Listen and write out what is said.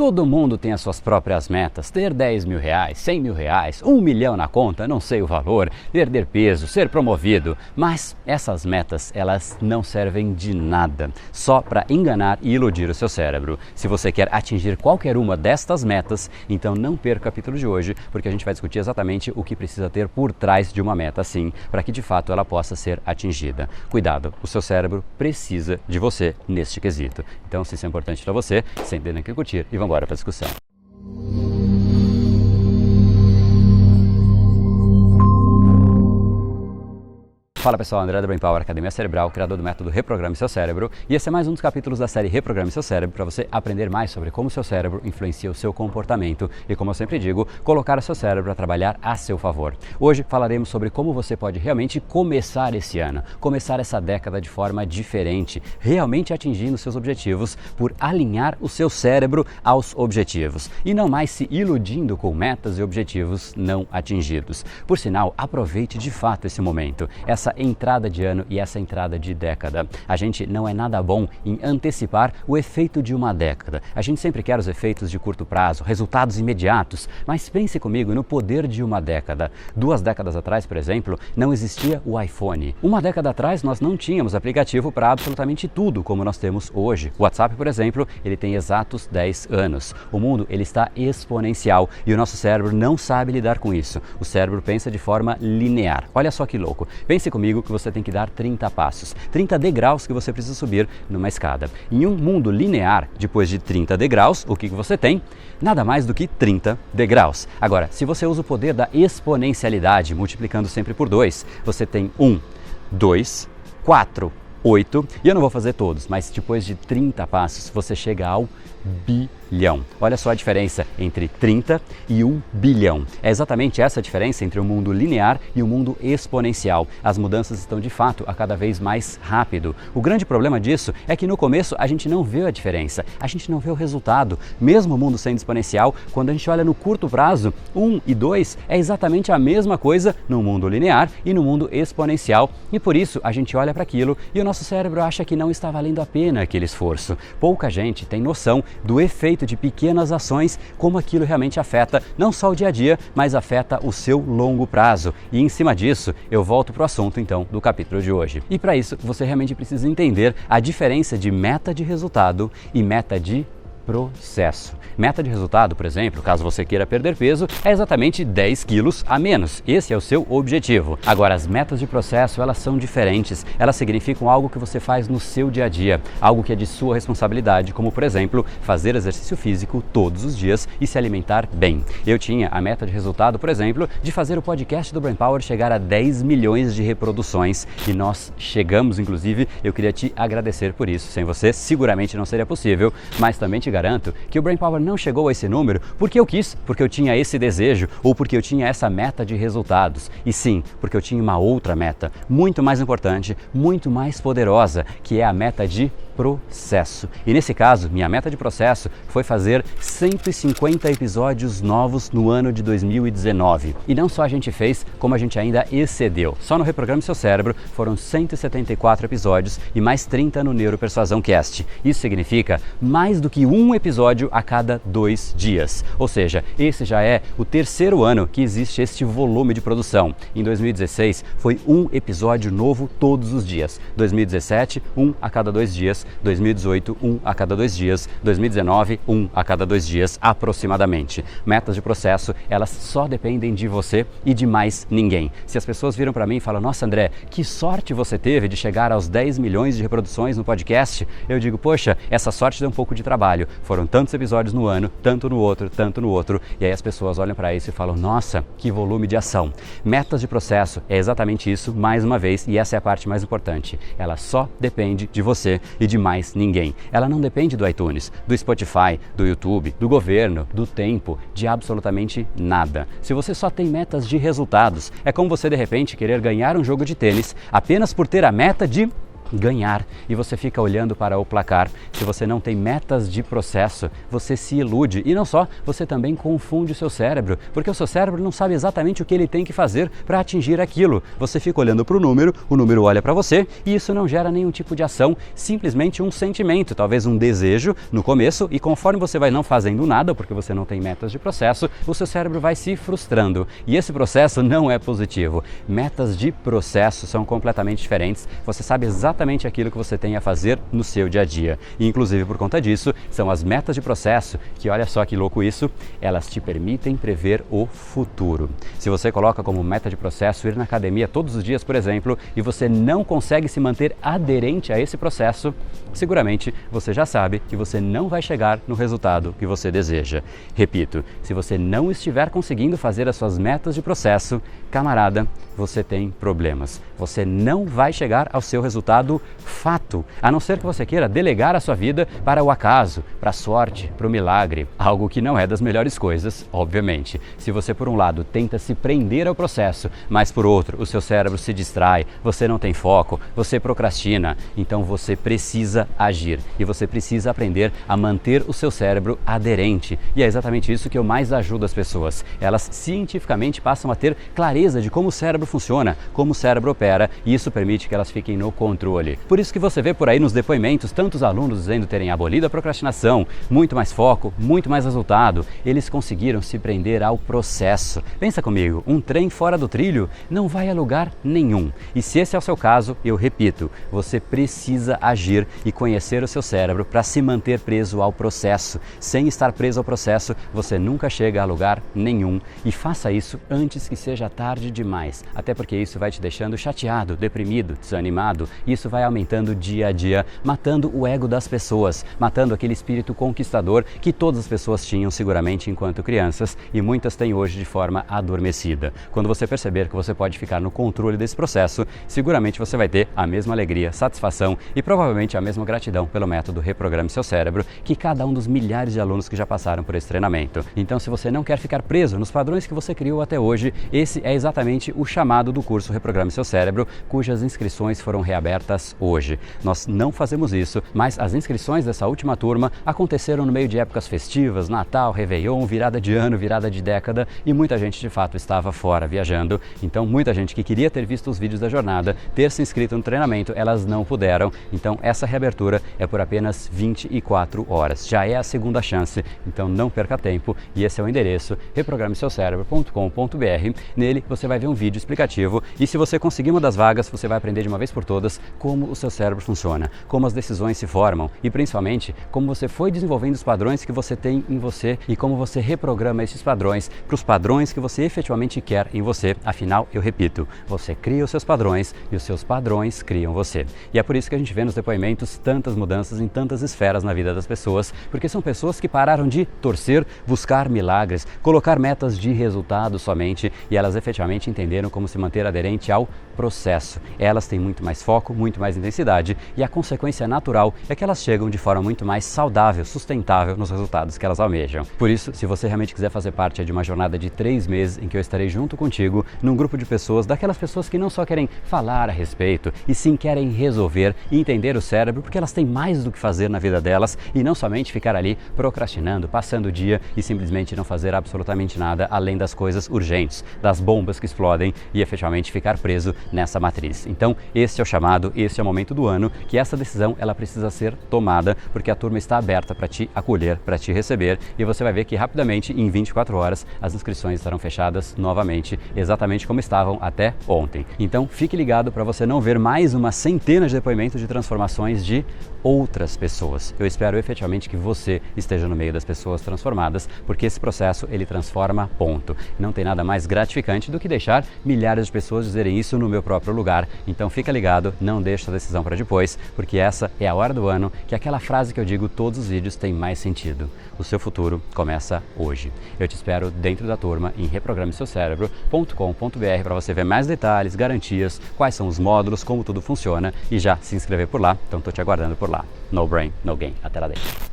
Todo mundo tem as suas próprias metas, ter 10 mil reais, 100 mil reais, 1 milhão na conta, não sei o valor, perder peso, ser promovido, mas essas metas, elas não servem de nada, só para enganar e iludir o seu cérebro. Se você quer atingir qualquer uma destas metas, então não perca o capítulo de hoje, porque a gente vai discutir exatamente o que precisa ter por trás de uma meta assim, para que de fato ela possa ser atingida. Cuidado, o seu cérebro precisa de você neste quesito. Então, se isso é importante para você, sente aqui curtir e vamos embora para a discussão. Fala pessoal, André da Brain Power, Academia Cerebral, criador do método Reprograme Seu Cérebro, e esse é mais um dos capítulos da série Reprograme Seu Cérebro para você aprender mais sobre como o seu cérebro influencia o seu comportamento e, como eu sempre digo, colocar o seu cérebro a trabalhar a seu favor. Hoje falaremos sobre como você pode realmente começar esse ano, começar essa década de forma diferente, realmente atingindo seus objetivos por alinhar o seu cérebro aos objetivos e não mais se iludindo com metas e objetivos não atingidos. Por sinal, aproveite de fato esse momento, essa entrada de ano e essa entrada de década. A gente não é nada bom em antecipar o efeito de uma década. A gente sempre quer os efeitos de curto prazo, resultados imediatos, mas pense comigo no poder de uma década. 2 décadas atrás, por exemplo, não existia o iPhone. 1 década atrás, nós não tínhamos aplicativo para absolutamente tudo como nós temos hoje. O WhatsApp, por exemplo, ele tem exatos 10 anos. O mundo, ele está exponencial e o nosso cérebro não sabe lidar com isso. O cérebro pensa de forma linear. Olha só que louco. Pense comigo que você tem que dar 30 passos, 30 degraus que você precisa subir numa escada. Em um mundo linear, depois de 30 degraus, o que você tem? Nada mais do que 30 degraus. Agora, se você usa o poder da exponencialidade, multiplicando sempre por 2, você tem 1, 2, 4, 8, e eu não vou fazer todos, mas depois de 30 passos, você chega ao bilhão. Olha só a diferença entre 30 e 1 bilhão. É exatamente essa a diferença entre o mundo linear e o mundo exponencial. As mudanças estão de fato a cada vez mais rápido. O grande problema disso é que no começo a gente não vê a diferença, a gente não vê o resultado. Mesmo o mundo sendo exponencial, quando a gente olha no curto prazo, 1 e 2 é exatamente a mesma coisa no mundo linear e no mundo exponencial. E por isso a gente olha para aquilo e o nosso cérebro acha que não está valendo a pena aquele esforço. Pouca gente tem noção do efeito de pequenas ações, como aquilo realmente afeta não só o dia a dia, mas afeta o seu longo prazo. E em cima disso, eu volto para o assunto então do capítulo de hoje. E para isso, você realmente precisa entender a diferença de meta de resultado e meta de processo. Meta de resultado, por exemplo, caso você queira perder peso, é exatamente 10 quilos a menos. Esse é o seu objetivo. Agora, as metas de processo, elas são diferentes. Elas significam algo que você faz no seu dia a dia, algo que é de sua responsabilidade, como, por exemplo, fazer exercício físico todos os dias e se alimentar bem. Eu tinha a meta de resultado, por exemplo, de fazer o podcast do Brain Power chegar a 10 milhões de reproduções e nós chegamos, inclusive, eu queria te agradecer por isso. Sem você, seguramente não seria possível, mas também te garanto que o Brain Power não chegou a esse número porque eu quis, porque eu tinha esse desejo ou porque eu tinha essa meta de resultados. E sim, porque eu tinha uma outra meta, muito mais importante, muito mais poderosa, que é a meta de processo. E nesse caso, minha meta de processo foi fazer 150 episódios novos no ano de 2019. E não só a gente fez, como a gente ainda excedeu. Só no Reprograme Seu Cérebro foram 174 episódios e mais 30 no Neuropersuasão Cast. Isso significa mais do que um episódio a cada 2 dias. Ou seja, esse já é o 3º ano que existe este volume de produção. Em 2016 foi um episódio novo todos os dias. 2017, um a cada 2 dias. 2018, um a cada 2 dias. 2019, um a cada 2 dias aproximadamente. Metas de processo, elas só dependem de você e de mais ninguém. Se as pessoas viram para mim e falam, nossa André, que sorte você teve de chegar aos 10 milhões de reproduções no podcast, eu digo, poxa, essa sorte deu um pouco de trabalho. Foram tantos episódios no ano, tanto no outro, e aí as pessoas olham para isso e falam, nossa, que volume de ação. Metas de processo é exatamente isso, mais uma vez, e essa é a parte mais importante. Ela só depende de você e de mais ninguém. Ela não depende do iTunes, do Spotify, do YouTube, do governo, do tempo, de absolutamente nada. Se você só tem metas de resultados, é como você de repente querer ganhar um jogo de tênis apenas por ter a meta de ganhar e você fica olhando para o placar. Se você não tem metas de processo, você se ilude e não só, você também confunde o seu cérebro, porque o seu cérebro não sabe exatamente o que ele tem que fazer para atingir aquilo. Você fica olhando para o número olha para você e isso não gera nenhum tipo de ação, simplesmente um sentimento, talvez um desejo no começo, e conforme você vai não fazendo nada, porque você não tem metas de processo, o seu cérebro vai se frustrando e esse processo não é positivo. Metas de processo são completamente diferentes, você sabe exatamente aquilo que você tem a fazer no seu dia a dia e inclusive por conta disso, são as metas de processo que, olha só que louco isso, elas te permitem prever o futuro. Se você coloca como meta de processo ir na academia todos os dias, por exemplo, e você não consegue se manter aderente a esse processo, seguramente você já sabe que você não vai chegar no resultado que você deseja. Repito, se você não estiver conseguindo fazer as suas metas de processo, camarada, você tem problemas. Você não vai chegar ao seu resultado fato, a não ser que você queira delegar a sua vida para o acaso, para a sorte, para o milagre, algo que não é das melhores coisas, obviamente. Se você, por um lado, tenta se prender ao processo, mas por outro, o seu cérebro se distrai, você não tem foco, você procrastina, então você precisa agir e você precisa aprender a manter o seu cérebro aderente. E é exatamente isso que eu mais ajudo as pessoas. Elas cientificamente passam a ter clareza de como o cérebro funciona, como o cérebro opera, e isso permite que elas fiquem no controle. Por isso que você vê por aí nos depoimentos tantos alunos dizendo terem abolido a procrastinação, muito mais foco, muito mais resultado. Eles conseguiram se prender ao processo. Pensa comigo, um trem fora do trilho não vai a lugar nenhum. E se esse é o seu caso, eu repito, você precisa agir e conhecer o seu cérebro para se manter preso ao processo. Sem estar preso ao processo, você nunca chega a lugar nenhum. E faça isso antes que seja tarde demais. Até porque isso vai te deixando chateado, deprimido, desanimado. Isso vai aumentando dia a dia, matando o ego das pessoas, matando aquele espírito conquistador que todas as pessoas tinham seguramente enquanto crianças e muitas têm hoje de forma adormecida. Quando você perceber que você pode ficar no controle desse processo, seguramente você vai ter a mesma alegria, satisfação e provavelmente a mesma gratidão pelo método Reprograme Seu Cérebro que cada um dos milhares de alunos que já passaram por esse treinamento. Então, se você não quer ficar preso nos padrões que você criou até hoje, esse é exatamente o chamado do curso Reprograme Seu Cérebro, cujas inscrições foram reabertas hoje. Nós não fazemos isso, mas as inscrições dessa última turma aconteceram no meio de épocas festivas, Natal, Réveillon, virada de ano, virada de década, e muita gente de fato estava fora viajando. Então, muita gente que queria ter visto os vídeos da jornada, ter se inscrito no treinamento, elas não puderam. Então, essa reabertura é por apenas 24 horas. Já é a segunda chance, então não perca tempo. E esse é o endereço, reprogrameseucerebro.com.br. Nele você vai ver um vídeo explicativo e se você conseguir uma das vagas, você vai aprender de uma vez por todas como o seu cérebro funciona, como as decisões se formam e principalmente como você foi desenvolvendo os padrões que você tem em você e como você reprograma esses padrões para os padrões que você efetivamente quer em você. Afinal, eu repito, você cria os seus padrões e os seus padrões criam você. E é por isso que a gente vê nos depoimentos tantas mudanças em tantas esferas na vida das pessoas, porque são pessoas que pararam de torcer, buscar milagres, colocar metas de resultado somente e elas efetivamente entenderam como se manter aderente ao processo. Elas têm muito mais foco, muito mais intensidade e a consequência natural é que elas chegam de forma muito mais saudável, sustentável nos resultados que elas almejam. Por isso, se você realmente quiser fazer parte de uma jornada de 3 meses em que eu estarei junto contigo, num grupo de pessoas, daquelas pessoas que não só querem falar a respeito e sim querem resolver e entender o cérebro, porque elas têm mais do que fazer na vida delas e não somente ficar ali procrastinando, passando o dia e simplesmente não fazer absolutamente nada além das coisas urgentes, das bombas que explodem e efetivamente ficar preso nessa matriz. Então, esse é o chamado, esse é o momento do ano que essa decisão ela precisa ser tomada, porque a turma está aberta para te acolher, para te receber e você vai ver que rapidamente, em 24 horas, as inscrições estarão fechadas novamente, exatamente como estavam até ontem. Então, fique ligado para você não ver mais uma centena de depoimentos de transformações de outras pessoas. Eu espero efetivamente que você esteja no meio das pessoas transformadas, porque esse processo ele transforma, ponto. Não tem nada mais gratificante do que deixar milhares de pessoas dizerem isso no meu próprio lugar. Então fica ligado, não deixe a decisão para depois, porque essa é a hora do ano que aquela frase que eu digo todos os vídeos tem mais sentido. O seu futuro começa hoje. Eu te espero dentro da turma em reprogrameseucerebro.com.br para você ver mais detalhes, garantias, quais são os módulos, como tudo funciona e já se inscrever por lá. Então estou te aguardando por lá. No brain, no gain. Até lá dentro.